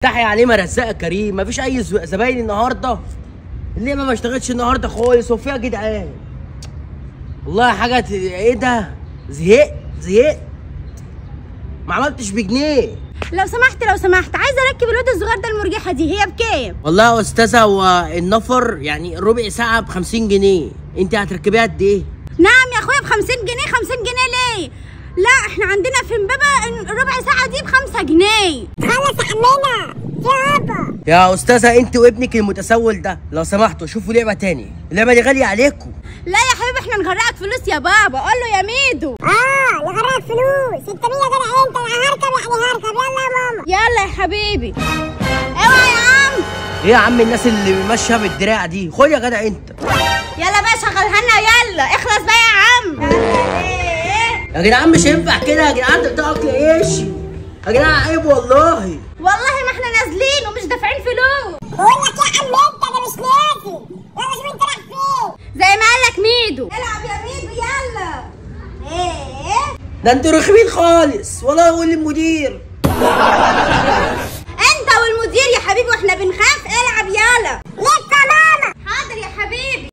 تحيا عليه مرزقه كريم. مفيش اي زباين النهارده. اللي ما اشتغلتش النهارده خالص. وفيها يا جدعان والله حاجه ايه ده؟ زهقت ما عملتش بجنيه. لو سمحت عايزه اركب الواد الصغير ده المرجحه دي، هي بكام؟ والله يا استاذه هو النفر يعني ربع ساعه ب 50 جنيه. انت هتركبيها قد ايه؟ نعم يا اخويا ب 50 جنيه. 50 جنيه ليه؟ لا احنا عندنا في امبابه ربع ساعه دي ب 5 جنيه. خلص يا عمنا يابا. يا استاذه انت وابنك المتسول ده لو سمحتوا شوفوا لعبه تاني، اللعبه دي غاليه عليكم. لا يا حبيبي احنا نغرقك فلوس يا بابا. قول له يا ميدو. نغرقك فلوس. انت مين يا جدع انت؟ انا هركب يعني هركب. يلا يا ماما. يلا يا حبيبي. اوعى يا عم. ايه يا عم الناس اللي ماشيه بالدراع دي؟ خد يا جدع انت. يلا بقى شغلها لنا. يلا اخلص بقى يا عم. يا جدعان مش هينفع كده يا جدعان. ده بتاع اكل عيش يا جدعان. عيب والله. والله ما احنا نازلين ومش دافعين فلوس. بقول لك يا عم انت انا مش نازل. يلا شوف انت رايح فين. زي ما قال لك ميدو. العب يا ميدو يلا. ده انتوا رخمين خالص والله. يقول للمدير